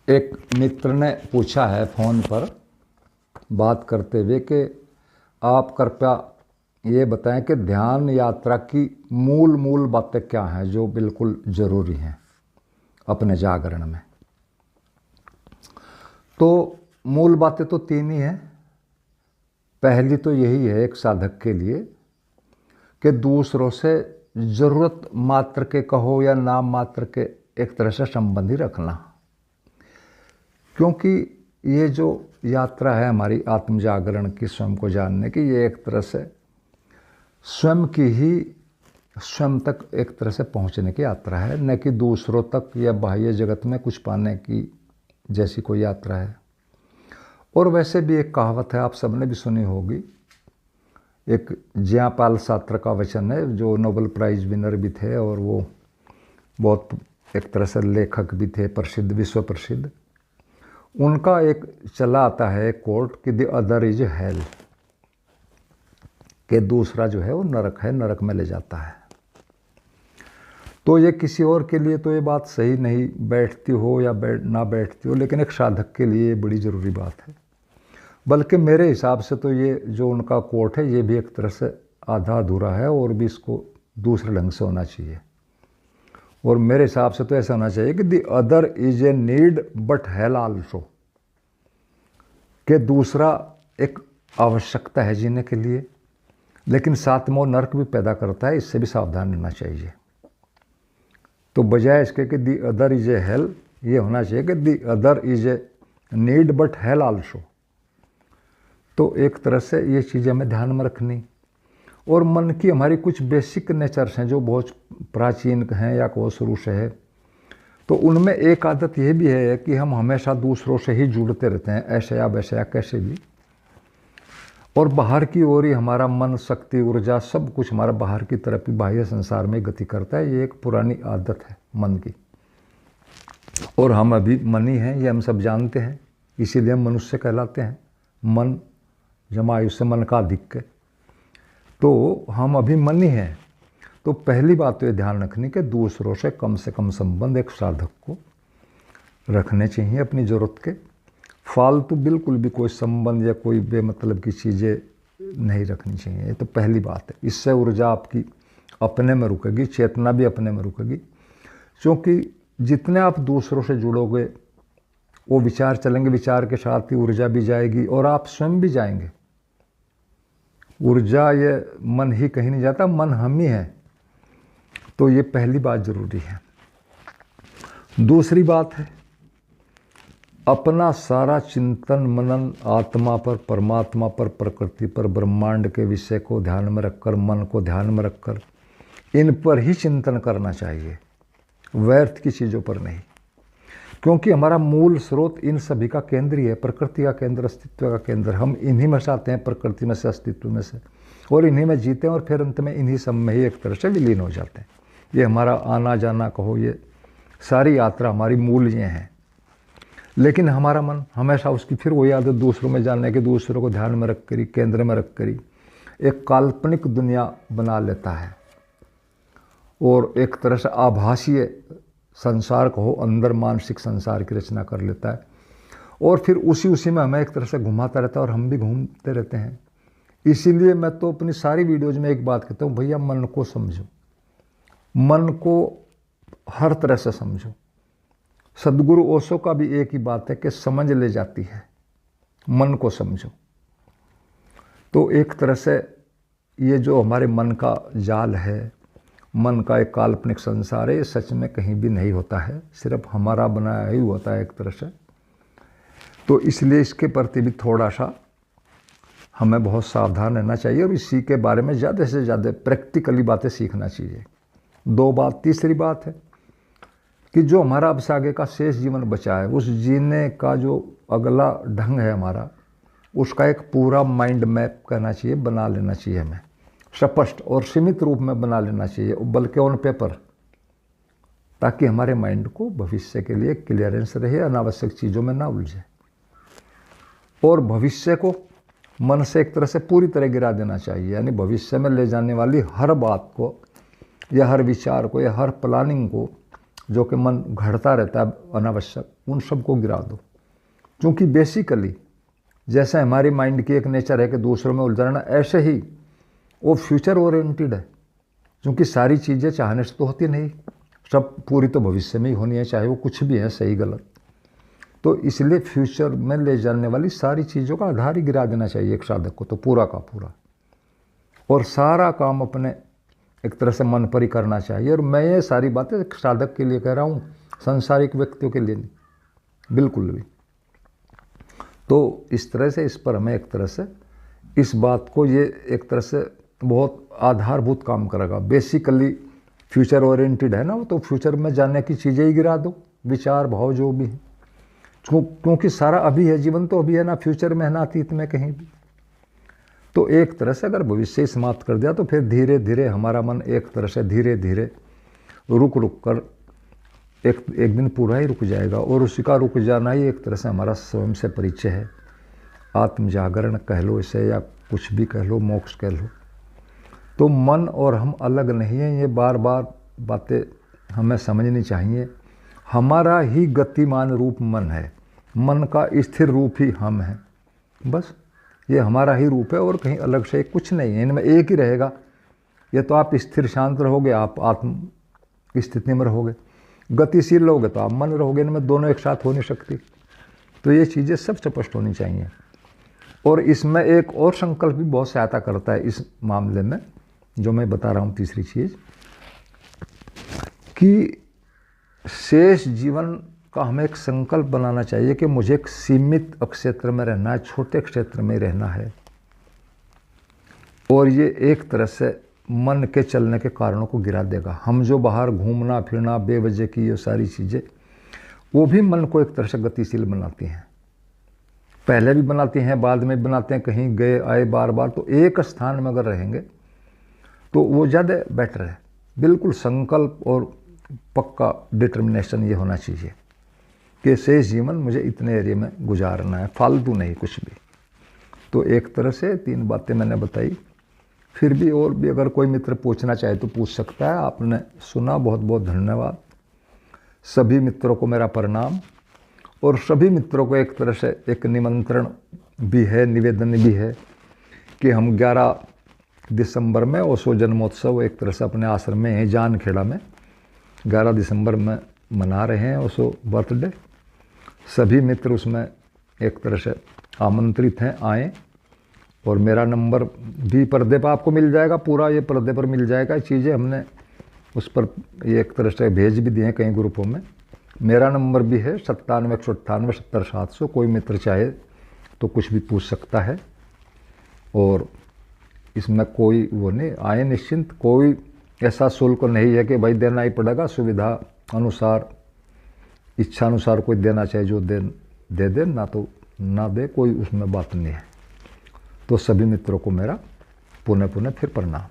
एक मित्र ने पूछा है फ़ोन पर बात करते हुए कि आप कृपया ये बताएं कि ध्यान यात्रा की मूल मूल बातें क्या हैं जो बिल्कुल ज़रूरी हैं अपने जागरण में। तो मूल बातें तो तीन ही हैं। पहली तो यही है एक साधक के लिए कि दूसरों से ज़रूरत मात्र के कहो या नाम मात्र के एक तरह से संबंध ही रखना, क्योंकि ये जो यात्रा है हमारी आत्म जागरण की, स्वयं को जानने की, ये एक तरह से स्वयं की ही स्वयं तक एक तरह से पहुंचने की यात्रा है, न कि दूसरों तक या बाह्य जगत में कुछ पाने की जैसी कोई यात्रा है। और वैसे भी एक कहावत है, आप सबने भी सुनी होगी, एक ज्यापाल सात्र का वचन है जो नोबेल प्राइज़ विनर भी थे और वो बहुत एक तरह से लेखक भी थे, प्रसिद्ध, विश्व प्रसिद्ध। उनका एक चला आता है कोट कि द अदर इज हेल, कि दूसरा जो है वो नरक है, नरक में ले जाता है। तो ये किसी और के लिए तो ये बात सही नहीं बैठती हो या ना बैठती हो, लेकिन एक साधक के लिए ये बड़ी ज़रूरी बात है। बल्कि मेरे हिसाब से तो ये जो उनका कोट है ये भी एक तरह से आधा अधूरा है और भी इसको दूसरे ढंग से होना चाहिए। और मेरे हिसाब से तो ऐसा होना चाहिए कि the other is a need but hello also, कि दूसरा एक आवश्यकता है जीने के लिए, लेकिन साथ में वो नरक भी पैदा करता है, इससे भी सावधान रहना चाहिए। तो बजाय इसके कि the other is a hello, ये होना चाहिए कि the other is a need but hello also. तो एक तरह से ये चीज़ें हमें ध्यान में रखनी। और मन की हमारी कुछ बेसिक नेचर्स हैं जो बहुत प्राचीन हैं या को शुरू से है। तो उनमें एक आदत ये भी है कि हम हमेशा दूसरों से ही जुड़ते रहते हैं, ऐसे या वैसे या कैसे भी। और बाहर की ओर ही हमारा मन, शक्ति, ऊर्जा, सब कुछ हमारा बाहर की तरफ ही बाह्य संसार में गति करता है। ये एक पुरानी आदत है मन की, और हम अभी मन ही हैं, ये हम सब जानते हैं, इसीलिए हम मनुष्य कहलाते हैं। मन जमा आयुष्य मन का अधिक, तो हम अभी मन ही हैं। तो पहली बात तो ये ध्यान रखनी कि दूसरों से कम संबंध एक साधक को रखने चाहिए अपनी ज़रूरत के। फालतू बिल्कुल भी कोई संबंध या कोई बेमतलब की चीज़ें नहीं रखनी चाहिए। ये तो पहली बात है। इससे ऊर्जा आपकी अपने में रुकेगी, चेतना भी अपने में रुकेगी, क्योंकि जितने आप दूसरों से जुड़ोगे वो विचार चलेंगे, विचार के साथ ही ऊर्जा भी जाएगी और आप स्वयं भी जाएंगे। ऊर्जा, ये मन ही कहीं नहीं जाता, मन हम ही हैं। तो ये पहली बात ज़रूरी है। दूसरी बात है अपना सारा चिंतन मनन आत्मा पर, परमात्मा पर, प्रकृति पर, ब्रह्मांड के विषय को ध्यान में रखकर, मन को ध्यान में रखकर इन पर ही चिंतन करना चाहिए, व्यर्थ की चीज़ों पर नहीं। क्योंकि हमारा मूल स्रोत इन सभी का केंद्र ही है, प्रकृति का केंद्र, अस्तित्व का केंद्र। हम इन्हीं में से आते हैं, प्रकृति में से, अस्तित्व में से, और इन्हीं में जीते हैं और फिर अंत में इन्हीं सब में ही एक तरह से विलीन हो जाते हैं। ये हमारा आना जाना कहो, ये सारी यात्रा हमारी मूल ये हैं। लेकिन हमारा मन हमेशा उसकी फिर वही आदत दूसरों में जानने की, दूसरों को ध्यान में रख करी, केंद्र में रख करी एक काल्पनिक दुनिया बना लेता है और एक तरह से आभासीय संसार को अंदर मानसिक संसार की रचना कर लेता है, और फिर उसी में हमें एक तरह से घुमाता रहता है और हम भी घूमते रहते हैं। इसीलिए मैं तो अपनी सारी वीडियोज़ में एक बात कहता हूँ, भैया मन को समझो, मन को हर तरह से समझो। सदगुरु ओशो का भी एक ही बात है कि समझ ले जाती है, मन को समझो। तो एक तरह से ये जो हमारे मन का जाल है, मन का एक काल्पनिक संसार है, ये सच में कहीं भी नहीं होता है, सिर्फ हमारा बनाया ही होता है एक तरह से। तो इसलिए इसके प्रति भी थोड़ा सा हमें बहुत सावधान रहना चाहिए और इसी के बारे में ज़्यादा से ज़्यादा प्रैक्टिकली बातें सीखना चाहिए। दो बात। तीसरी बात है कि जो हमारा अब से आगे का शेष जीवन बचा है, उस जीने का जो अगला ढंग है हमारा, उसका एक पूरा माइंड मैप करना चाहिए, बना लेना चाहिए हमें, स्पष्ट और सीमित रूप में बना लेना चाहिए, बल्कि ऑन पेपर, ताकि हमारे माइंड को भविष्य के लिए क्लियरेंस रहे, अनावश्यक चीज़ों में ना उलझे। और भविष्य को मन से एक तरह से पूरी तरह गिरा देना चाहिए, यानी भविष्य में ले जाने वाली हर बात को या हर विचार को या हर प्लानिंग को जो कि मन घड़ता रहता है अनावश्यक, उन सबको गिरा दो। क्योंकि बेसिकली जैसे हमारी माइंड की एक नेचर है कि दूसरों में उलझना, ऐसे ही वो फ्यूचर ओरिएंटेड है। क्योंकि सारी चीज़ें चाहने से तो होती नहीं, सब पूरी तो भविष्य में ही होनी है, चाहे वो कुछ भी है, सही गलत। तो इसलिए फ्यूचर में ले जाने वाली सारी चीज़ों का आधार ही गिरा देना चाहिए एक साधक को, तो पूरा का पूरा। और सारा काम अपने एक तरह से मन पर ही करना चाहिए। और मैं ये सारी बातें एक साधक के लिए कह रहा हूँ, सांसारिक व्यक्तियों के लिए नहीं, बिल्कुल भी। तो इस तरह से इस पर हमें एक तरह से इस बात को, ये एक तरह से बहुत आधारभूत काम करेगा। बेसिकली फ्यूचर ओरिएंटेड है ना वो, तो फ्यूचर में जाने की चीज़ें ही गिरा दो, विचार भाव जो भी है। क्योंकि सारा अभी है, जीवन तो अभी है ना, फ्यूचर में है ना अतीत में कहीं भी। तो एक तरह से अगर भविष्य ही समाप्त कर दिया तो फिर धीरे धीरे हमारा मन एक तरह से धीरे धीरे रुक रुक कर एक दिन पूरा ही रुक जाएगा। और उसी का रुक जाना ही एक तरह से हमारा स्वयं से परिचय है, आत्म जागरण कह लो इसे, या कुछ भी कह लो, मोक्ष कह लो। तो मन और हम अलग नहीं हैं, ये बार बार बातें हमें समझनी चाहिए। हमारा ही गतिमान रूप मन है, मन का स्थिर रूप ही हम हैं, बस ये हमारा ही रूप है और कहीं अलग से कुछ नहीं है, इनमें एक ही रहेगा। ये तो आप स्थिर शांत रहोगे, आप आत्म स्थिति में रहोगे, गतिशील रहोगे तो आप मन रहोगे, इनमें दोनों एक साथ हो नहीं सकती। तो ये चीज़ें सब स्पष्ट होनी चाहिए। और इसमें एक और संकल्प भी बहुत सहायता करता है इस मामले में, जो मैं बता रहा हूँ। तीसरी चीज़ कि शेष जीवन का हमें एक संकल्प बनाना चाहिए कि मुझे एक सीमित क्षेत्र में रहना है, छोटे क्षेत्र में रहना है। और ये एक तरह से मन के चलने के कारणों को गिरा देगा। हम जो बाहर घूमना फिरना बेवजह की ये सारी चीज़ें, वो भी मन को एक तरह से गतिशील बनाती हैं। पहले भी बनाती हैं, बाद में भी बनाते हैं, कहीं गए आए बार बार। तो एक स्थान में अगर रहेंगे तो वो ज़्यादा बेटर है। बिल्कुल संकल्प और पक्का डिटर्मिनेशन ये होना चाहिए कि शेष जीवन मुझे इतने एरिया में गुजारना है, फालतू नहीं कुछ भी। तो एक तरह से 3 बातें मैंने बताई। फिर भी और भी अगर कोई मित्र पूछना चाहे तो पूछ सकता है। आपने सुना, बहुत बहुत धन्यवाद। सभी मित्रों को मेरा प्रणाम। और सभी मित्रों को एक तरह से एक निमंत्रण भी है, निवेदन भी है कि हम 11 दिसंबर में ओशो जन्मोत्सव एक तरह से अपने आश्रम में है, जानखेड़ा में 11 दिसंबर में मना रहे हैं ओशो बर्थडे। सभी मित्र उसमें एक तरह से आमंत्रित हैं, आएँ। और मेरा नंबर भी पर्दे पर आपको मिल जाएगा, पूरा ये पर्दे पर मिल जाएगा। चीज़ें हमने उस पर ये एक तरह से भेज भी दिए हैं कई ग्रुपों में। मेरा नंबर भी है 97-198-70-700। कोई मित्र चाहे तो कुछ भी पूछ सकता है। और इसमें कोई वो नहीं, आए निश्चिंत, कोई ऐसा शुल्क नहीं है कि भाई देना ही पड़ेगा। सुविधा अनुसार, इच्छा अनुसार कोई देना चाहे जो दे दे, ना तो ना दे, कोई उसमें बात नहीं है। तो सभी मित्रों को मेरा पुनः पुनः फिर प्रणाम।